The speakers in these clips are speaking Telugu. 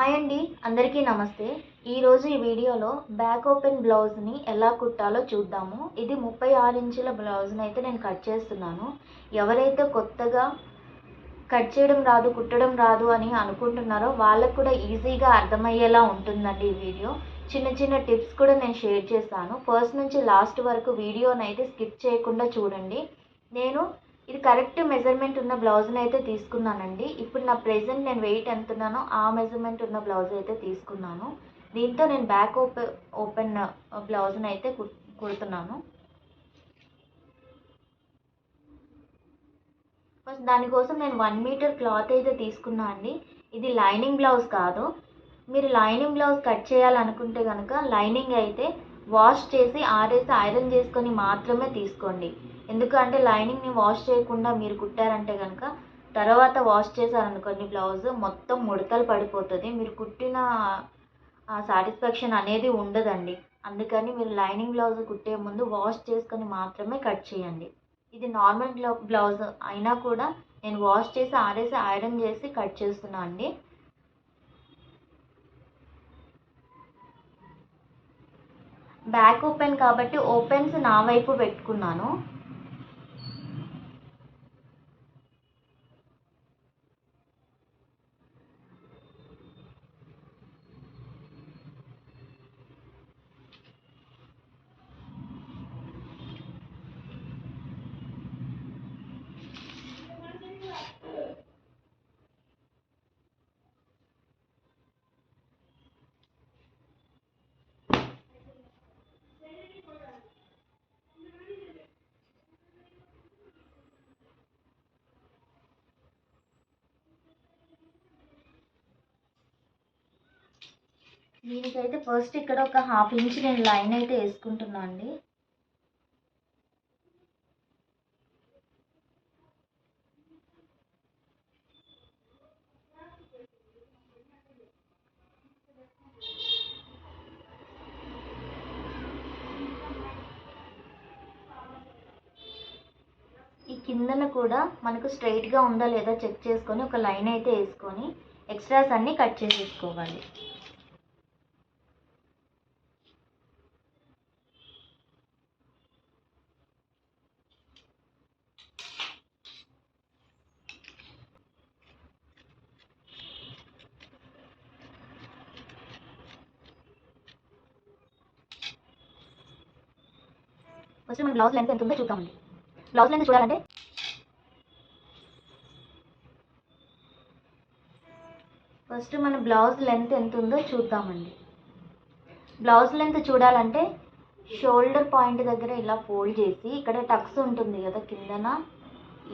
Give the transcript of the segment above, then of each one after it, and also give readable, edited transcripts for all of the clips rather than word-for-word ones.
హాయ్ అండి, అందరికీ నమస్తే. ఈరోజు ఈ వీడియోలో బ్యాక్ ఓపెన్ బ్లౌజ్ని ఎలా కుట్టాలో చూద్దాము. ఇది 36 ఇంచుల బ్లౌజ్ని అయితే నేను కట్ చేస్తున్నాను. ఎవరైతే కొత్తగా కట్ చేయడం రాదు, కుట్టడం రాదు అని అనుకుంటున్నారో వాళ్ళకు కూడా ఈజీగా అర్థమయ్యేలా ఉంటుందండి ఈ వీడియో. చిన్న చిన్న టిప్స్ కూడా నేను షేర్ చేస్తాను. ఫస్ట్ నుంచి లాస్ట్ వరకు వీడియోని అయితే స్కిప్ చేయకుండా చూడండి. ఇది కరెక్ట్ మెజర్మెంట్ ఉన్న బ్లౌజ్ని అయితే తీసుకున్నానండి. ఇప్పుడు నా ప్రెజెంట్ నేను వెయిట్ ఎంత ఉన్నానో ఆ మెజర్మెంట్ ఉన్న బ్లౌజ్ అయితే తీసుకున్నాను. దీంతో నేను బ్యాక్ ఓపెన్ బ్లౌజ్ని అయితే కుడుతున్నాను. ఫస్ట్ దానికోసం నేను 1 మీటర్ క్లాత్ అయితే తీసుకున్నా అండి. ఇది లైనింగ్ బ్లౌజ్ కాదు. మీరు లైనింగ్ బ్లౌజ్ కట్ చేయాలనుకుంటే కనుక లైనింగ్ అయితే వాష్ చేసి ఆరేసి ఐరన్ చేసుకొని మాత్రమే తీసుకోండి. ఎందుకంటే లైనింగ్ని వాష్ చేయకుండా మీరు కుట్టారంటే కనుక తర్వాత వాష్ చేశారనుకోండి బ్లౌజ్ మొత్తం ముడతలు పడిపోతుంది. మీరు కుట్టిన సాటిస్ఫాక్షన్ అనేది ఉండదండి. అందుకని మీరు లైనింగ్ బ్లౌజ్ కుట్టే ముందు వాష్ చేసుకొని మాత్రమే కట్ చేయండి. ఇది నార్మల్ బ్లౌజ్ అయినా కూడా నేను వాష్ చేసి ఆరేసి ఐరన్ చేసి కట్ చేస్తున్నా అండి. బ్యాక్ ఓపెన్ కాబట్టి ఓపెన్స్ నా వైపు పెట్టుకున్నాను. దీనికైతే ఫస్ట్ ఇక్కడ ఒక 1/2 ఇంచ్ నేను లైన్ అయితే వేసుకుంటున్నా అండి. ఈ కిందన కూడా మనకు స్ట్రైట్గా ఉందా లేదా చెక్ చేసుకొని ఒక లైన్ అయితే వేసుకొని ఎక్స్ట్రాస్ అన్నీ కట్ చేసేసుకోవాలి. ఫస్ట్ మన బ్లౌజ్ లెంత్ ఎంత ఉందో చూద్దామండి. బ్లౌజ్ లెంత్ చూడాలంటే ఫస్ట్ మన బ్లౌజ్ లెంత్ ఎంత ఉందో చూద్దామండి. బ్లౌజ్ లెంత్ చూడాలంటే షోల్డర్ పాయింట్ దగ్గర ఇలా ఫోల్డ్ చేసి ఇక్కడ టక్స్ ఉంటుంది కదా కిందన,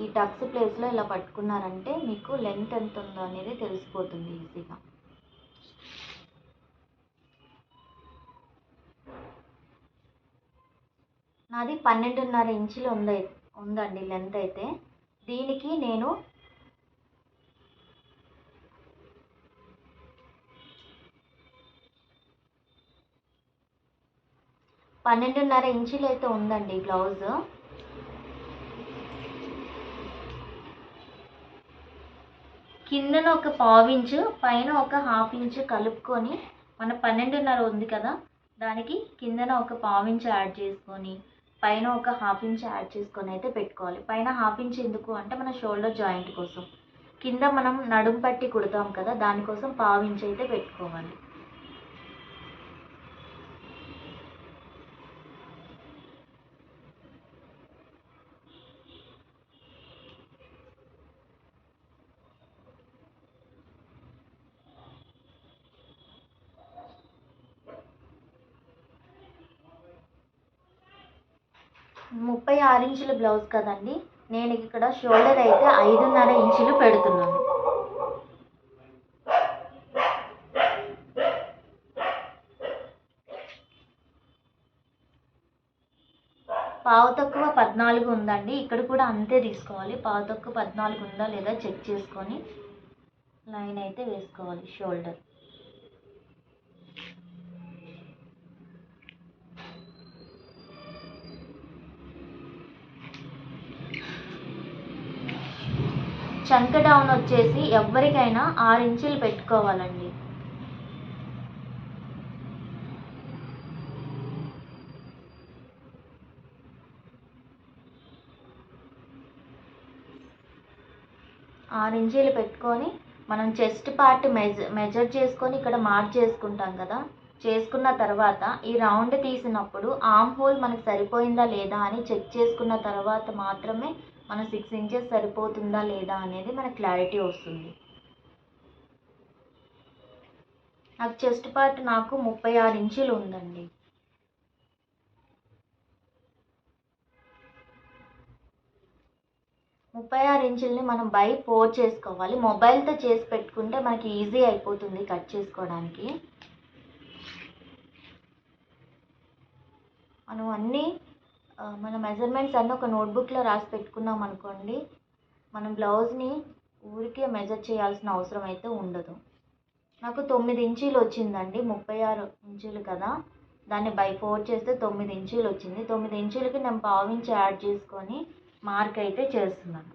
ఈ టక్స్ ప్లేస్లో ఇలా పట్టుకున్నారంటే మీకు లెంత్ ఎంత ఉందో అనేది తెలిసిపోతుంది ఈజీగా. నాది 12.5 ఇంచులు ఉందండి లెంత్ అయితే. దీనికి నేను 12.5 ఇంచులు అయితే ఉందండి బ్లౌజ్. కిందన ఒక 1/2 ఇంచు పైన ఒక 1/2 ఇంచు కలుపుకొని మన 12.5 ఉంది కదా దానికి కిందన ఒక 1/2 ఇంచు యాడ్ చేసుకొని పైన ఒక 1/2 ఇంచ్ యాడ్ చేసుకొని అయితే పెట్టుకోవాలి. పైన 1/2 ఇంచ్ ఎందుకు అంటే మన షోల్డర్ జాయింట్ కోసం. కింద మనం నడుం పట్టి కుడతాం కదా దానికోసం 1/2 ఇంచ్ అయితే పెట్టుకోవాలి. ముప్పై 6 ఇంచుల బ్లౌజ్ కదండి, నేను ఇక్కడ షోల్డర్ అయితే 5.5 ఇంచులు పెడుతున్నాను. పావు తక్కువ 14 ఉందండి, ఇక్కడ కూడా అంతే తీసుకోవాలి. పావు తక్కువ 14 ఉందా లేదా చెక్ చేసుకొని లైన్ అయితే వేసుకోవాలి షోల్డర్. చంక డౌన్ వచ్చేసి ఎవరికైనా 6 ఇంచులు పెట్టుకోవాలండి. 6 ఇంచీలు పెట్టుకొని మనం చెస్ట్ పార్ట్ మెజర్ చేసుకొని ఇక్కడ మార్క్ చేసుకుంటాం కదా. చేసుకున్న తర్వాత ఈ రౌండ్ తీసినప్పుడు ఆర్మ్ హోల్ మనకు సరిపోయిందా లేదా అని చెక్ చేసుకున్న తర్వాత మాత్రమే మన 6 ఇంచెస్ సరిపోతుందా లేదా అనేది మనకు క్లారిటీ వస్తుంది. నాకు చెస్ట్ పార్ట్ 36 ఇంచీలు ఉందండి. ముప్పై 6 ఇంచుల్ని మనం బై 4 చేసుకోవాలి. మొబైల్తో చేసి పెట్టుకుంటే మనకి ఈజీ అయిపోతుంది కట్ చేసుకోవడానికి. మనం మన మెజర్మెంట్స్ అన్నీ ఒక నోట్బుక్లో రాసి పెట్టుకున్నాం అనుకోండి, మనం బ్లౌజ్ని ఊరికే మెజర్ చేయాల్సిన అవసరం అయితే ఉండదు. నాకు 9 ఇంచీలు వచ్చిందండి. 36 ఇంచులు కదా, దాన్ని బై 4 చేస్తే 9 ఇంచీలు వచ్చింది. 9 ఇంచులకి నేను 1/2 ఇంచ్ యాడ్ చేసుకొని మార్క్ అయితే చేస్తున్నాను.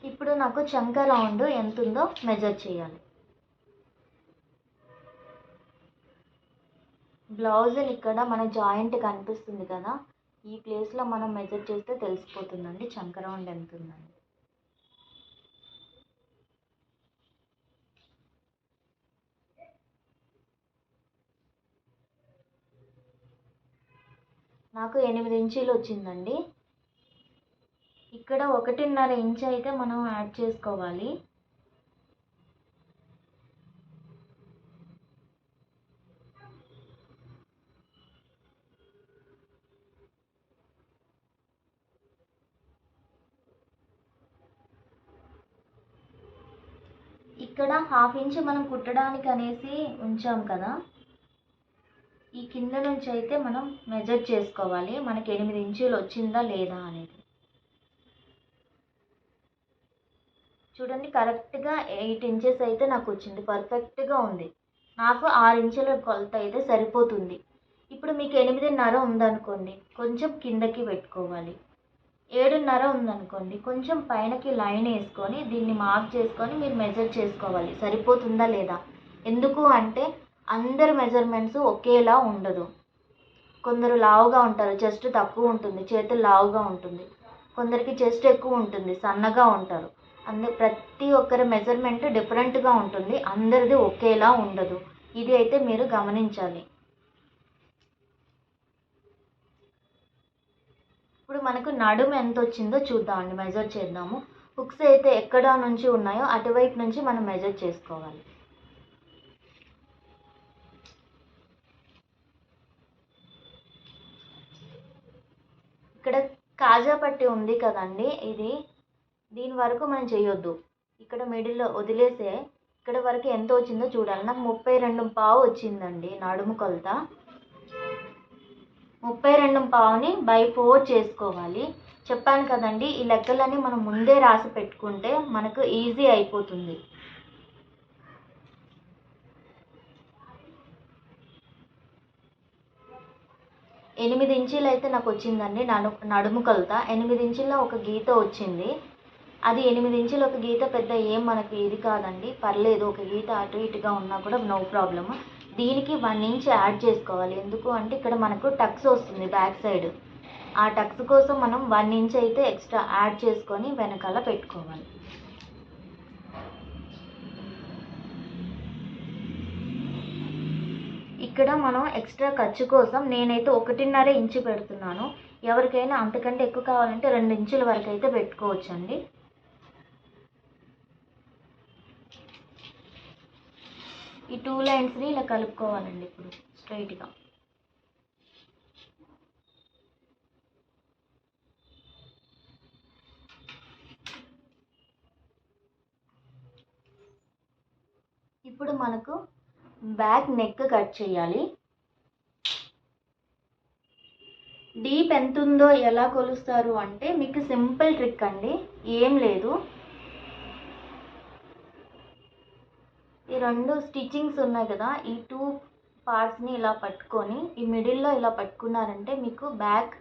ఇప్పుడు నాకు చంక రౌండ్ ఎంత ఉందో మెజర్ చేయాలి. బ్లౌజ్ ఇక్కడ మన జాయింట్ కనిపిస్తుంది కదా, ఈ ప్లేస్లో మనం మెజర్ చేస్తే తెలిసిపోతుందండి చంక రౌండ్ ఎంత ఉందని. నాకు 8 ఇంచీలు వచ్చిందండి. ఇక్కడ 1.5 ఇంచ్ అయితే మనం యాడ్ చేసుకోవాలి. ఇక్కడ 1/2 ఇంచ్ మనం కుట్టడానికి అనేసి ఉంచాం కదా, ఈ కింద నుంచి అయితే మనం మెజర్ చేసుకోవాలి మనకి 8 ఇంచులు వచ్చిందా లేదా అనేది. చూడండి, కరెక్ట్గా 8 ఇంచెస్ అయితే నాకు వచ్చింది, పర్ఫెక్ట్గా ఉంది. నాకు 6 ఇంచుల కొలత అయితే సరిపోతుంది. ఇప్పుడు మీకు 8.5 ఉందనుకోండి, కొంచెం కిందకి పెట్టుకోవాలి. 7.5 ఉందనుకోండి, కొంచెం పైనకి లైన్ వేసుకొని దీన్ని మార్క్ చేసుకొని మీరు మెజర్ చేసుకోవాలి సరిపోతుందా లేదా. ఎందుకు అంటే అందరి మెజర్మెంట్స్ ఒకేలా ఉండదు. కొందరు లావుగా ఉంటారు, చెస్ట్ తక్కువ ఉంటుంది, చేతులు లావుగా ఉంటుంది. కొందరికి చెస్ట్ ఎక్కువ ఉంటుంది, సన్నగా ఉంటారు. ప్రతి ఒక్కరి మెజర్మెంట్ డిఫరెంట్గా ఉంటుంది, అందరిది ఒకేలా ఉండదు. ఇది అయితే మీరు గమనించాలి. ఇప్పుడు మనకు నడుము ఎంత వచ్చిందో చూద్దామండి, మెజర్ చేద్దాము. హుక్స్ అయితే ఎక్కడ నుంచి ఉన్నాయో అటువైపు నుంచి మనం మెజర్ చేసుకోవాలి. ఇక్కడ కాజా పట్టి ఉంది కదండి, దీని వరకు మనం చేయొద్దు. ఇక్కడ మిడిల్లో వదిలేసే ఇక్కడ వరకు ఎంత వచ్చిందో చూడాలి. నాకు 32.5 వచ్చిందండి నడుము కొలత. 32.5ని బై 4 చేసుకోవాలి. చెప్పాను కదండి, ఈ లెక్కలన్నీ మనం ముందే రాసి పెట్టుకుంటే మనకు ఈజీ అయిపోతుంది. ఎనిమిది ఇంచీలు అయితే నాకు వచ్చిందండి నడుము కొలత. 8 ఇంచుల్లో ఒక గీత వచ్చింది. అది 8 ఇంచులు ఒక గీత పెద్ద ఏం మనకి ఇది కాదండి, పర్లేదు. ఒక గీత అటు ఇటుగా ఉన్నా కూడా నో ప్రాబ్లమ్. దీనికి 1 ఇంచ్ యాడ్ చేసుకోవాలి. ఎందుకు అంటే ఇక్కడ మనకు టక్స్ వస్తుంది బ్యాక్ సైడ్. ఆ టక్స్ కోసం మనం 1 ఇంచ్ అయితే ఎక్స్ట్రా యాడ్ చేసుకొని వెనకాల పెట్టుకోవాలి. ఇక్కడ మనం ఎక్స్ట్రా ఖర్చు కోసం నేనైతే 1.5 ఇంచు పెడుతున్నాను. ఎవరికైనా అంతకంటే ఎక్కువ కావాలంటే 2 ఇంచుల వరకు అయితే పెట్టుకోవచ్చండి. ఈ 2 లైన్స్ని ఇలా కలుపుకోవాలండి ఇప్పుడు స్ట్రైట్గా. ఇప్పుడు మనకు బ్యాక్ నెక్ కట్ చేయాలి. డీప్ ఎంత ఉందో ఎలా కొలుస్తారు అంటే మీకు సింపుల్ ట్రిక్ అండి, ఏం లేదు. ఈ 2 స్టిచ్చింగ్స్ ఉన్నాయి కదా, ఈ 2 పార్ట్స్ని ఇలా పట్టుకొని ఈ మిడిల్లో ఇలా పట్టుకున్నారంటే మీకు బ్యాక్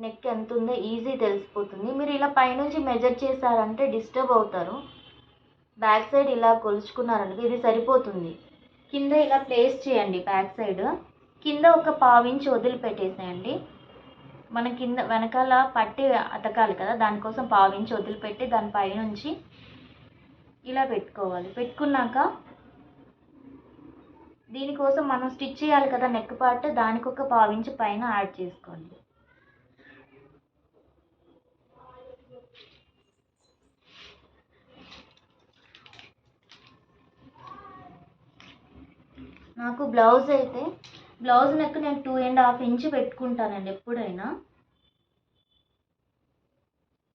నెక్ ఎంత ఉందో ఈజీ తెలిసిపోతుంది. మీరు ఇలా పైనుంచి మెజర్ చేశారంటే డిస్టర్బ్ అవుతారు. బ్యాక్ సైడ్ ఇలా కొలుచుకున్నారనుకో ఇది సరిపోతుంది. కింద ఇలా ప్లేస్ చేయండి. బ్యాక్ సైడ్ కింద ఒక 1/2 ఇంచ్ వదిలిపెట్టేసేయండి. మనం కింద వెనకాల పట్టి అతకాలి కదా, దానికోసం 1/2 ఇంచ్ వదిలిపెట్టి దానిపై నుంచి ఇలా పెట్టుకోవాలి. పెట్టుకున్నాక దీనికోసం మనం స్టిచ్ చేయాలి కదా నెక్ పార్ట్, దానికి ఒక 1/2 ఇంచ్ పైన యాడ్ చేసుకోండి. నాకు బ్లౌజ్ నెక్ నేను 2.5 ఇంచ్ పెట్టుకుంటానండి ఎప్పుడైనా.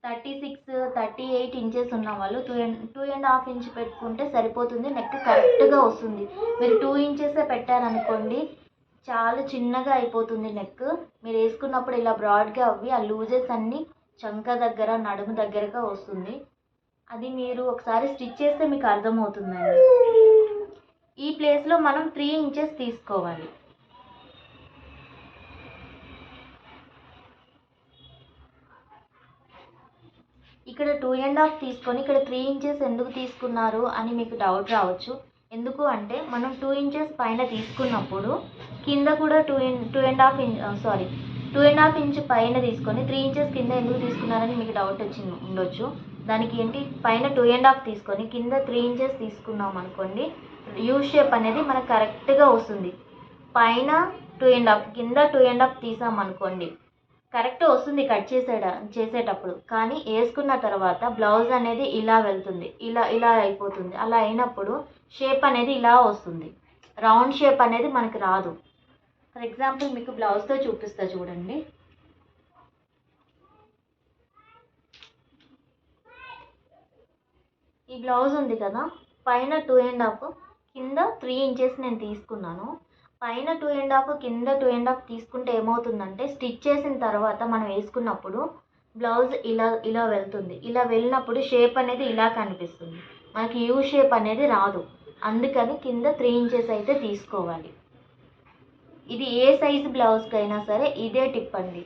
36, 38 ఇంచెస్ ఉన్న వాళ్ళు 2.5 ఇంచ్ పెట్టుకుంటే సరిపోతుంది. నెక్ కరెక్ట్గా వస్తుంది. మీరు 2 ఇంచెసే పెట్టారనుకోండి చాలా చిన్నగా అయిపోతుంది నెక్. మీరు వేసుకున్నప్పుడు ఇలా బ్రాడ్గా అవ్వి ఆ లూజెస్ అన్నీ చంక దగ్గర నడుము దగ్గరగా వస్తుంది. అది మీరు ఒకసారి స్టిచ్ చేస్తే మీకు అర్థమవుతుందండి. ఈ ప్లేస్లో మనం 3 ఇంచెస్ తీసుకోవాలి. ఇక్కడ 2.5 తీసుకొని ఇక్కడ 3 ఇంచెస్ ఎందుకు తీసుకున్నారు అని మీకు డౌట్ రావచ్చు. ఎందుకు అంటే మనం 2 ఇంచెస్ పైన తీసుకున్నప్పుడు కింద కూడా 2.5 ఇంచ్ పైన తీసుకొని 3 ఇంచెస్ కింద ఎందుకు తీసుకున్నారని మీకు డౌట్ వచ్చి ఉండొచ్చు. దానికి ఏంటి, పైన 2.5 తీసుకొని కింద 3 ఇంచెస్ తీసుకున్నాం అనుకోండి, యూ షేప్ అనేది మనకు కరెక్ట్గా వస్తుంది. పైన 2.5 కింద 2.5 తీసామనుకోండి కరెక్ట్ వస్తుంది కట్ చేసేటప్పుడు. కానీ వేసుకున్న తర్వాత బ్లౌజ్ అనేది ఇలా వెళ్తుంది, ఇలా అయిపోతుంది. అలా అయినప్పుడు షేప్ అనేది ఇలా వస్తుంది, రౌండ్ షేప్ అనేది మనకు రాదు. ఫర్ ఎగ్జాంపుల్ మీకు బ్లౌజ్తో చూపిస్తా చూడండి. ఈ బ్లౌజ్ ఉంది కదా, పైన 2.5 కింద 3 ఇంచెస్ నేను తీసుకున్నాను. పైన 2.5 కింద 2.5 తీసుకుంటే ఏమవుతుందంటే స్టిచ్ చేసిన తర్వాత మనం వేసుకున్నప్పుడు బ్లౌజ్ ఇలా వెళ్తుంది. ఇలా వెళ్ళినప్పుడు షేప్ అనేది ఇలా కనిపిస్తుంది, మనకి యూ షేప్ అనేది రాదు. అందుకని కింద 3 ఇంచెస్ అయితే తీసుకోవాలి. ఇది ఏ సైజు బ్లౌజ్కైనా సరే ఇదే టిప్ అండి.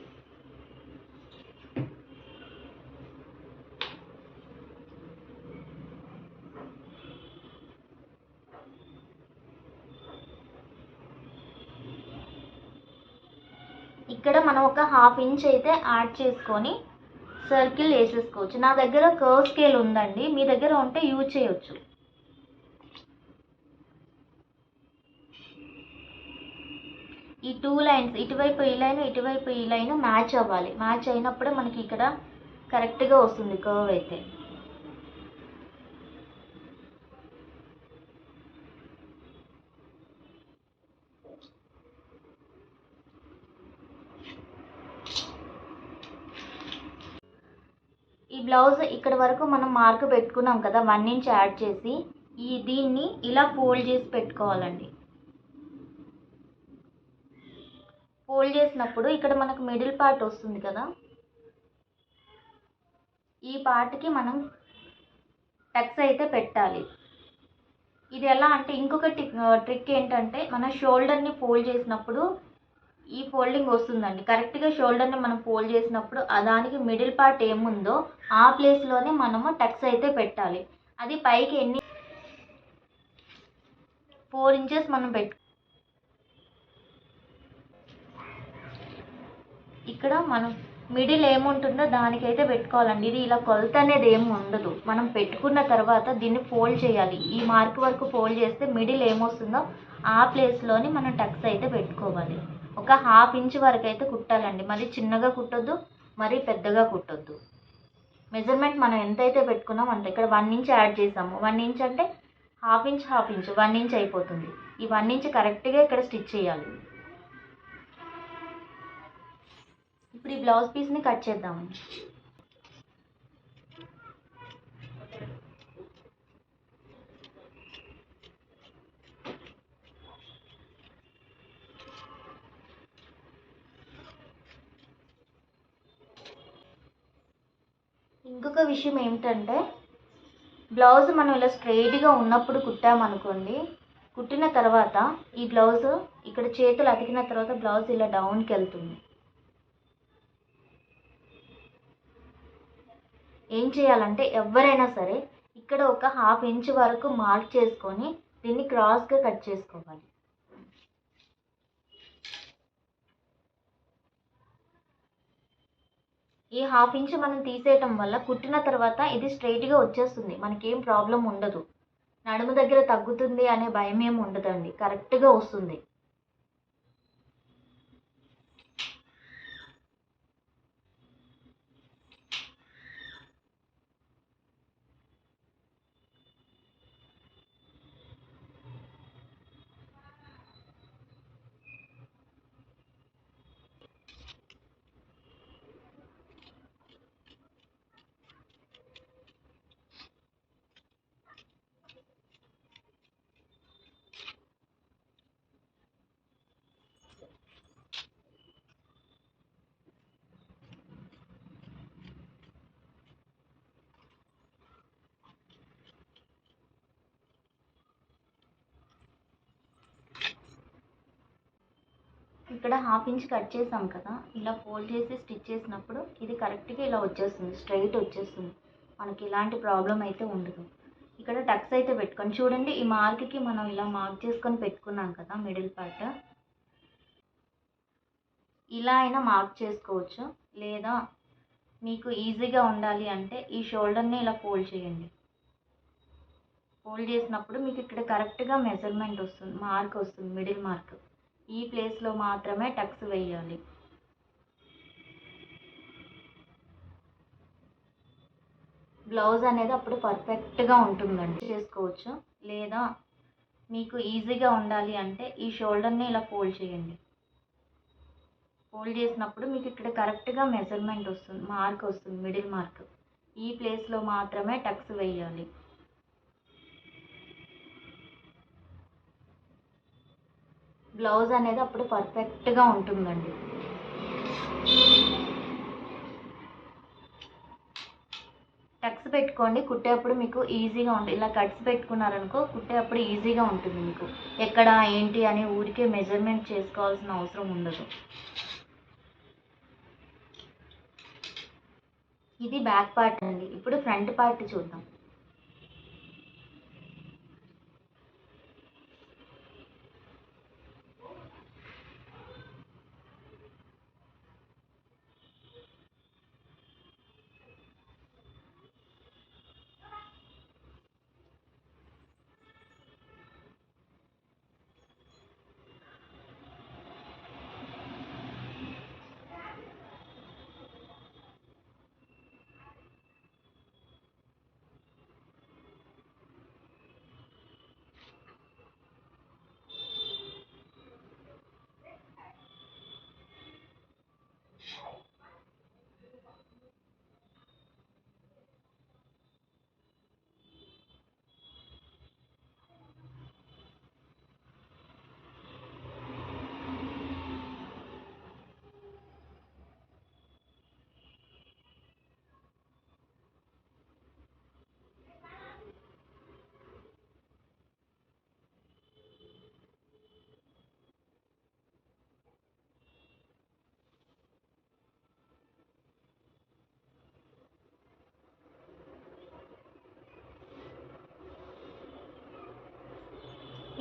ఇక్కడ మనం ఒక 1/2 ఇంచ్ అయితే యాడ్ చేసుకొని సర్కిల్ వేసేసుకోవచ్చు. నా దగ్గర కర్వ్ స్కేల్ ఉందండి, మీ దగ్గర ఉంటే యూజ్ చేయొచ్చు. ఈ 2 లైన్స్ ఇటువైపు ఈ లైన్ ఇటువైపు ఈ లైన్ మ్యాచ్ అవ్వాలి. మ్యాచ్ అయినప్పుడే మనకి ఇక్కడ కరెక్ట్గా వస్తుంది కర్వ్ అయితే. ఈ బ్లౌజ్ ఇక్కడ వరకు మనం మార్క్ పెట్టుకున్నాం కదా, 1 ఇంచ్ యాడ్ చేసి దీన్ని ఇలా ఫోల్డ్ చేసి పెట్టుకోవాలండి. ఫోల్డ్ చేసినప్పుడు ఇక్కడ మనకు మిడిల్ పార్ట్ వస్తుంది కదా, ఈ పార్ట్కి మనం టక్స్ అయితే పెట్టాలి. ఇది ఎలా అంటే ఇంకొక ట్రిక్ ఏంటంటే మన షోల్డర్ని ఫోల్డ్ చేసినప్పుడు ఈ ఫోల్డింగ్ వస్తుందండి. కరెక్ట్గా షోల్డర్ని మనం ఫోల్డ్ చేసినప్పుడు దానికి మిడిల్ పార్ట్ ఏముందో ఆ ప్లేస్లోనే మనము టక్స్ అయితే పెట్టాలి. అది పైకి 4 ఇంచెస్ మనం ఇక్కడ మనం మిడిల్ ఏముంటుందో దానికైతే పెట్టుకోవాలండి. ఇది ఇలా కొలత అనేది ఏమి ఉండదు. మనం పెట్టుకున్న తర్వాత దీన్ని ఫోల్డ్ చేయాలి. ఈ మార్క్ వరకు ఫోల్డ్ చేస్తే మిడిల్ ఏమొస్తుందో ఆ ప్లేస్లోని మనం టక్స్ అయితే పెట్టుకోవాలి. ఒక 1/2 ఇంచ్ వరకు అయితే కుట్టాలండి. మరి చిన్నగా కుట్టొద్దు, మరి పెద్దగా కుట్టొద్దు. మెజర్మెంట్ మనం ఎంతైతే పెట్టుకున్నాం అంత. ఇక్కడ 1 ఇంచ్ యాడ్ చేసాము. 1 ఇంచ్ అంటే 1/2 ఇంచ్ 1 ఇంచ్ అయిపోతుంది. ఈ 1 ఇంచ్ కరెక్ట్గా ఇక్కడ స్టిచ్ చేయాలి. ఇప్పుడు ఈ బ్లౌజ్ పీస్ని కట్ చేద్దాము. ఇంకొక విషయం ఏమిటంటే బ్లౌజ్ మనం ఇలా స్ట్రైట్గా ఉన్నప్పుడు కుట్టామనుకోండి, కుట్టిన తర్వాత ఈ బ్లౌజ్ ఇక్కడ చేతులు అతికిన తర్వాత బ్లౌజ్ ఇలా డౌన్కి వెళ్తుంది. ఏం చేయాలంటే ఎవరైనా సరే ఇక్కడ ఒక 1/2 ఇంచ్ వరకు మార్క్ చేసుకొని దీన్ని క్రాస్గా కట్ చేసుకోవాలి. ఈ 1/2 ఇంచ్ మనం తీసేయటం వల్ల కుట్టిన తర్వాత ఇది స్ట్రైట్గా వచ్చేస్తుంది, మనకేం ప్రాబ్లం ఉండదు. నడుము దగ్గర తగ్గుతుంది అనే భయం ఏమి ఉండదండి, కరెక్ట్గా వస్తుంది. ఇక్కడ 1/2 ఇంచ్ కట్ చేసాం కదా, ఇలా ఫోల్డ్ చేసి స్టిచ్ చేసినప్పుడు ఇది కరెక్ట్గా ఇలా వచ్చేస్తుంది, స్ట్రైట్ వచ్చేస్తుంది, మనకి ఇలాంటి ప్రాబ్లం అయితే ఉండదు. ఇక్కడ టక్స్ అయితే పెట్టుకొని చూడండి, ఈ మార్క్కి మనం ఇలా మార్క్ చేసుకొని పెట్టుకున్నాం కదా మిడిల్ పార్ట్, ఇలా అయినా మార్క్ చేసుకోవచ్చు. లేదా మీకు ఈజీగా ఉండాలి అంటే ఈ షోల్డర్ని ఇలా ఫోల్డ్ చేయండి. ఫోల్డ్ చేసినప్పుడు మీకు ఇక్కడ కరెక్ట్గా మెజర్మెంట్ వస్తుంది, మార్క్ వస్తుంది, మిడిల్ మార్క్. ఈ ప్లేస్లో మాత్రమే టక్స్ వేయాలి. బ్లౌజ్ అనేది అప్పుడు పర్ఫెక్ట్గా ఉంటుందండి, చేసుకోవచ్చు. లేదా మీకు ఈజీగా ఉండాలి అంటే ఈ షోల్డర్ని ఇలా ఫోల్డ్ చేయండి. ఫోల్డ్ చేసినప్పుడు మీకు ఇక్కడ కరెక్ట్గా మెజర్మెంట్ వస్తుంది, మార్క్ వస్తుంది, మిడిల్ మార్క్. ఈ ప్లేస్లో మాత్రమే టక్స్ వేయాలి. బ్లౌజ్ అనేది అప్పుడు పర్ఫెక్ట్గా ఉంటుందండి. టక్స్ పెట్టుకోండి, కుట్టేప్పుడు మీకు ఈజీగా ఉంటుంది. ఇలా కట్స్ పెట్టుకున్నారనుకో కుట్టేప్పుడు ఈజీగా ఉంటుంది, మీకు ఎక్కడ ఏంటి అని ఊరికే మెజర్మెంట్ చేసుకోవాల్సిన అవసరం ఉండదు. ఇది బ్యాక్ పార్ట్ అండి. ఇప్పుడు ఫ్రంట్ పార్ట్ చూద్దాం.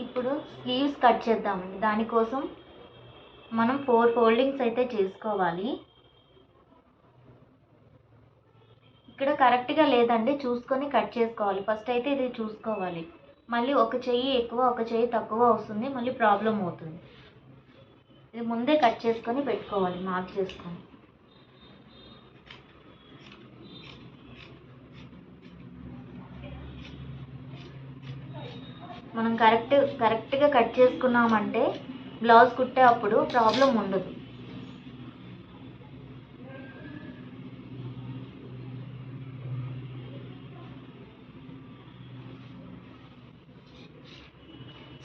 ఇప్పుడు స్లీవ్స్ కట్ చేద్దామండి. దానికోసం మనం 4 ఫోల్డింగ్స్ అయితే చేసుకోవాలి. ఇక్కడ కరెక్ట్గా లేదండి, చూసుకొని కట్ చేసుకోవాలి. ఫస్ట్ అయితే ఇది చూసుకోవాలి, మళ్ళీ ఒక చెయ్యి ఎక్కువ ఒక చెయ్యి తక్కువ వస్తుంది, మళ్ళీ ప్రాబ్లం అవుతుంది. ఇది ముందే కట్ చేసుకొని పెట్టుకోవాలి, మార్క్ చేసుకొని. మనం కరెక్ట్గా కట్ చేసుకున్నామంటే బ్లౌజ్ కుట్టే అప్పుడు ప్రాబ్లం ఉండదు.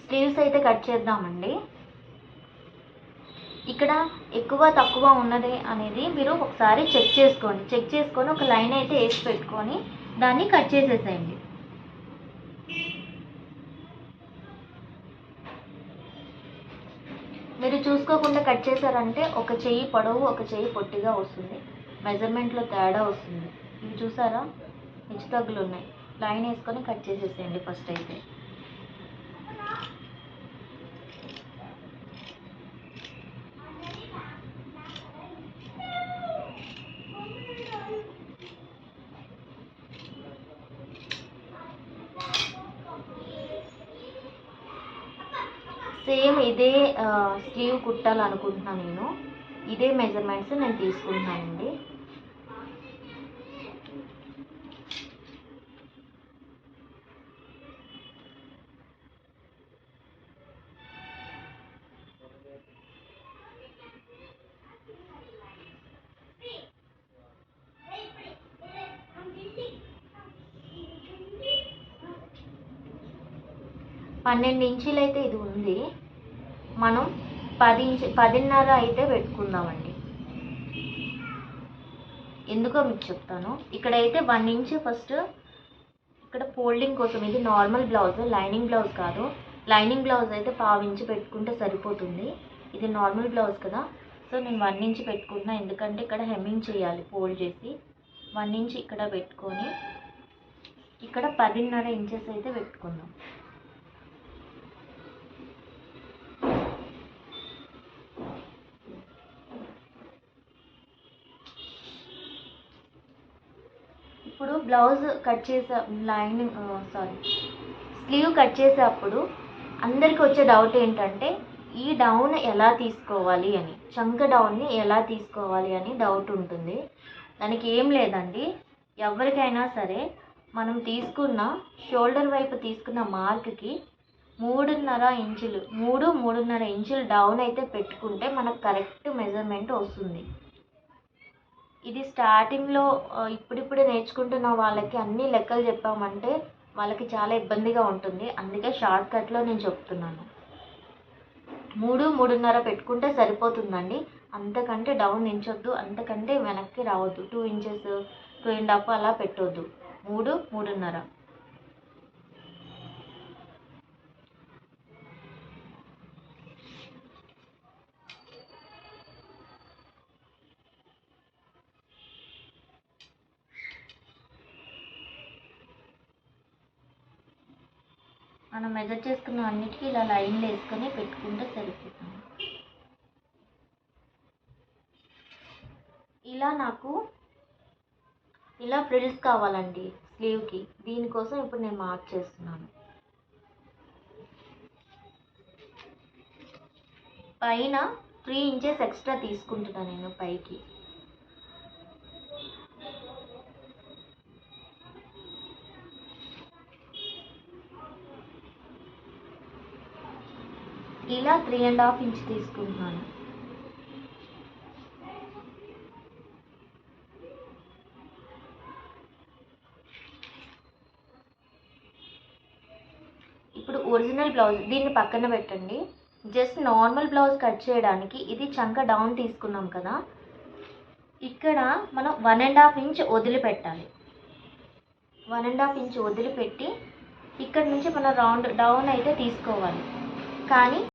స్లీవ్స్ అయితే కట్ చేద్దామండి. ఇక్కడ ఎక్కువ తక్కువ ఉన్నది అనేది మీరు ఒకసారి చెక్ చేసుకోండి. చెక్ చేసుకొని ఒక లైన్ అయితే వేసి పెట్టుకొని దాన్ని కట్ చేసేసేయండి. మీరు చూసుకోకుండా కట్ చేశారంటే ఒక చెయ్యి పొడవు ఒక చెయ్యి పొట్టిగా వస్తుంది, మెజర్మెంట్లో తేడా వస్తుంది. ఇవి చూసారా, హెచ్చు తగ్గులు ఉన్నాయి. లైన్ వేసుకొని కట్ చేసేసేయండి ఫస్ట్ అయితే. సేమ్ ఇదే స్లీవ్ కుట్టాలనుకుంటున్నాను నేను. ఇదే మెజర్మెంట్స్ నేను తీసుకుంటున్నానండి. పన్నెండు ఇంచులు అయితే ఇది ఉంది. మనం 10.5 అయితే పెట్టుకుందామండి. ఎందుకో మీకు చెప్తాను. ఇక్కడైతే 1 ఇంచ్ ఫస్ట్ ఇక్కడ ఫోల్డింగ్ కోసం. ఇది నార్మల్ బ్లౌజ్, లైనింగ్ బ్లౌజ్ కాదు. లైనింగ్ బ్లౌజ్ అయితే 1/2 ఇంచ్ పెట్టుకుంటే సరిపోతుంది. ఇది నార్మల్ బ్లౌజ్ కదా, సో నేను 1 ఇంచ్ పెట్టుకుంటున్నా. ఎందుకంటే ఇక్కడ హెమ్మింగ్ చేయాలి ఫోల్డ్ చేసి. 1 ఇంచ్ ఇక్కడ పెట్టుకొని ఇక్కడ 10.5 ఇంచెస్ అయితే పెట్టుకుందాం. ఇప్పుడు బ్లౌజ్ కట్ చేసే స్లీవ్ కట్ చేసేటప్పుడు అందరికి వచ్చే డౌట్ ఏంటంటే ఈ డౌన్ ఎలా తీసుకోవాలి అని, చంక డౌన్ని ఎలా తీసుకోవాలి అని డౌట్ ఉంటుంది. దానికి ఏం లేదండి, ఎవరికైనా సరే మనం తీసుకున్న షోల్డర్ వైపు తీసుకున్న మార్క్కి 3.5 ఇంచులు డౌన్ అయితే పెట్టుకుంటే మనకు కరెక్ట్ మెజర్మెంట్ వస్తుంది. ఇది స్టార్టింగ్లో ఇప్పుడిప్పుడే నేర్చుకుంటున్న వాళ్ళకి అన్ని లెక్కలు చెప్పామంటే వాళ్ళకి చాలా ఇబ్బందిగా ఉంటుంది. అందుకే షార్ట్ కట్లో నేను చెప్తున్నాను. 3.5 పెట్టుకుంటే సరిపోతుందండి. అంతకంటే డౌన్ ఇంచొద్దు, అంతకంటే వెనక్కి రావద్దు. 2 ఇంచెస్ 2.5 అలా పెట్టొద్దు. 3.5. మనం మెజర్ చేసుకున్న అన్నిటికీ ఇలా లైన్లు వేసుకొని పెట్టుకుంటే సరిపోతుంది. నాకు ఇలా ఫ్రిల్స్ కావాలండి స్లీవ్కి. దీనికోసం ఇప్పుడు నేను మార్క్ చేస్తున్నాను. పైన 3 ఇంచెస్ ఎక్స్ట్రా తీసుకుంటున్నాను నేను పైకి. ఇలా 3.5 ఇంచ్ తీసుకుంటున్నాను. ఇప్పుడు ఒరిజినల్ బ్లౌజ్ దీన్ని పక్కన పెట్టండి. జస్ట్ నార్మల్ బ్లౌజ్ కట్ చేయడానికి ఇది చంక డౌన్ తీసుకున్నాం కదా, ఇక్కడ మనం 1.5 ఇంచ్ వదిలిపెట్టాలి. 1.5 ఇంచ్ వదిలిపెట్టి ఇక్కడ నుంచి మనం రౌండ్ డౌన్ అయితే తీసుకోవాలి. కానీ